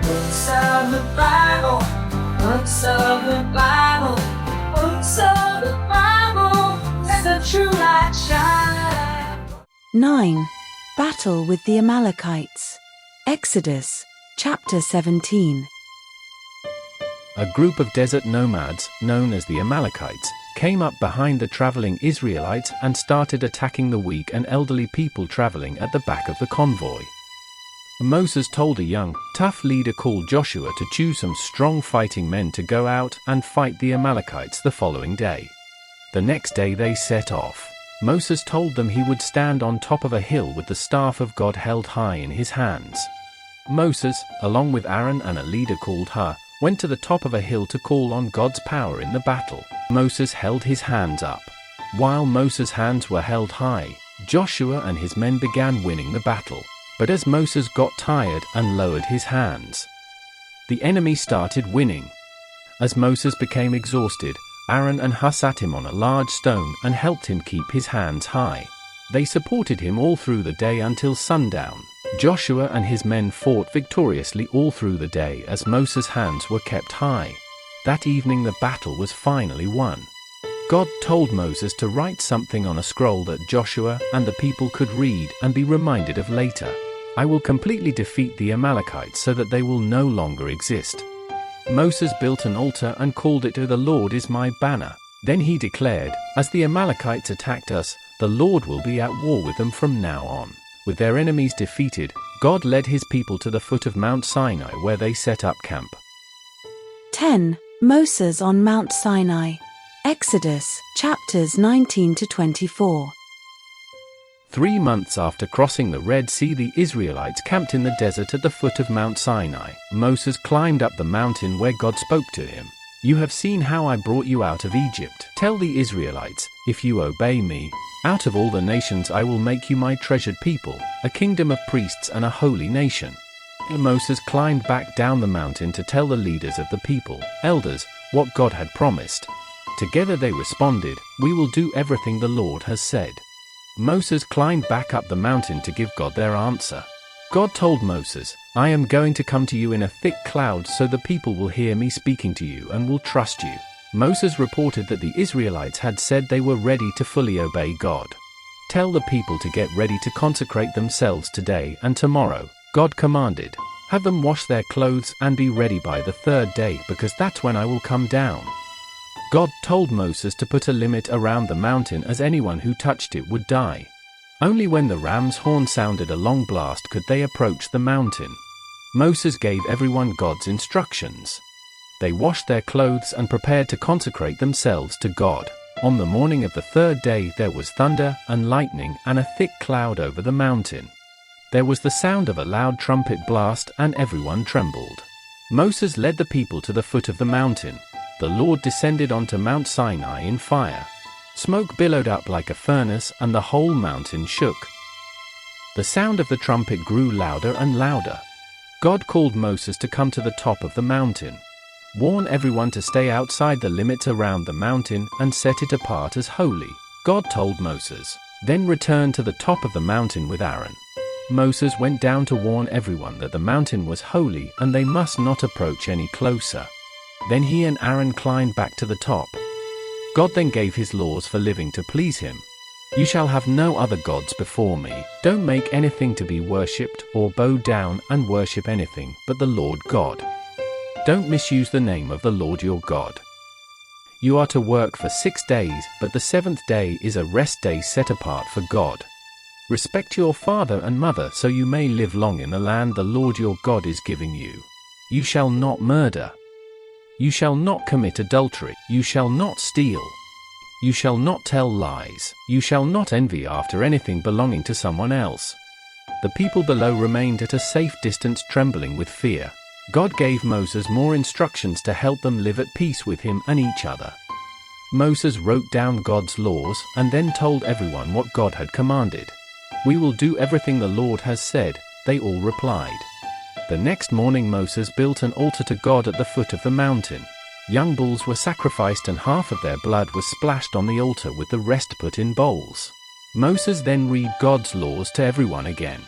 Books of the Bible, books of the Bible, books of the Bible, let the true light shine. 9. Battle with the Amalekites. Exodus, chapter 17. A group of desert nomads, known as the Amalekites, came up behind the traveling Israelites and started attacking the weak and elderly people traveling at the back of the convoy. Moses told a young, tough leader called Joshua to choose some strong fighting men to go out and fight the Amalekites the following day. The next day they set off. Moses told them he would stand on top of a hill with the staff of God held high in his hands. Moses, along with Aaron and a leader called Hur, went to the top of a hill to call on God's power in the battle. Moses held his hands up. While Moses' hands were held high, Joshua and his men began winning the battle. But as Moses got tired and lowered his hands, the enemy started winning. As Moses became exhausted, Aaron and Hur sat him on a large stone and helped him keep his hands high. They supported him all through the day until sundown. Joshua and his men fought victoriously all through the day as Moses' hands were kept high. That evening the battle was finally won. God told Moses to write something on a scroll that Joshua and the people could read and be reminded of later. I will completely defeat the Amalekites so that they will no longer exist. Moses built an altar and called it "The Lord is my banner." Then he declared, "As the Amalekites attacked us, the Lord will be at war with them from now on." With their enemies defeated, God led his people to the foot of Mount Sinai where they set up camp. 10. Moses on Mount Sinai. Exodus, chapters 19 to 24. 3 months after crossing the Red Sea, the Israelites camped in the desert at the foot of Mount Sinai. Moses climbed up the mountain where God spoke to him. "You have seen how I brought you out of Egypt. Tell the Israelites, if you obey me, out of all the nations I will make you my treasured people, a kingdom of priests and a holy nation." Moses climbed back down the mountain to tell the leaders of the people, elders, what God had promised. Together they responded, "We will do everything the Lord has said." Moses climbed back up the mountain to give God their answer. God told Moses, "I am going to come to you in a thick cloud so the people will hear me speaking to you and will trust you." Moses reported that the Israelites had said they were ready to fully obey God. "Tell the people to get ready to consecrate themselves today and tomorrow," God commanded. "Have them wash their clothes and be ready by the third day because that's when I will come down." God told Moses to put a limit around the mountain as anyone who touched it would die. Only when the ram's horn sounded a long blast could they approach the mountain. Moses gave everyone God's instructions. They washed their clothes and prepared to consecrate themselves to God. On the morning of the third day there was thunder and lightning and a thick cloud over the mountain. There was the sound of a loud trumpet blast and everyone trembled. Moses led the people to the foot of the mountain. The Lord descended onto Mount Sinai in fire. Smoke billowed up like a furnace and the whole mountain shook. The sound of the trumpet grew louder and louder. God called Moses to come to the top of the mountain. "Warn everyone to stay outside the limits around the mountain and set it apart as holy," God told Moses. "Then return to the top of the mountain with Aaron." Moses went down to warn everyone that the mountain was holy and they must not approach any closer. Then he and Aaron climbed back to the top. God then gave his laws for living to please him. "You shall have no other gods before me. Don't make anything to be worshipped or bow down and worship anything but the Lord God. Don't misuse the name of the Lord your God. You are to work for 6 days, but the 7th day is a rest day set apart for God. Respect your father and mother so you may live long in the land the Lord your God is giving you. You shall not murder. You shall not commit adultery. You shall not steal. You shall not tell lies. You shall not envy after anything belonging to someone else." The people below remained at a safe distance, trembling with fear. God gave Moses more instructions to help them live at peace with him and each other. Moses wrote down God's laws and then told everyone what God had commanded. "We will do everything the Lord has said," they all replied. The next morning Moses built an altar to God at the foot of the mountain. Young bulls were sacrificed and half of their blood was splashed on the altar with the rest put in bowls. Moses then read God's laws to everyone again.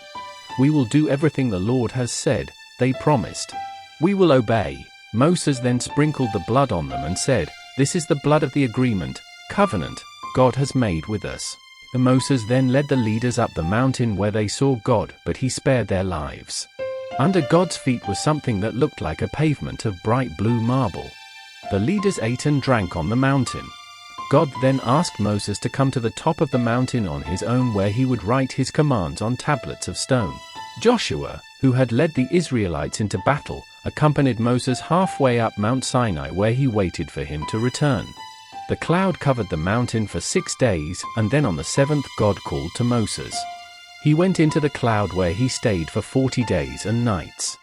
"We will do everything the Lord has said," they promised. "We will obey." Moses then sprinkled the blood on them and said, "This is the blood of the agreement, covenant, God has made with us." Moses then led the leaders up the mountain where they saw God, but he spared their lives. Under God's feet was something that looked like a pavement of bright blue marble. The leaders ate and drank on the mountain. God then asked Moses to come to the top of the mountain on his own, where he would write his commands on tablets of stone. Joshua, who had led the Israelites into battle, accompanied Moses halfway up Mount Sinai, where he waited for him to return. The cloud covered the mountain for 6 days, and then on the 7th God called to Moses. He went into the cloud, where he stayed for 40 days and nights.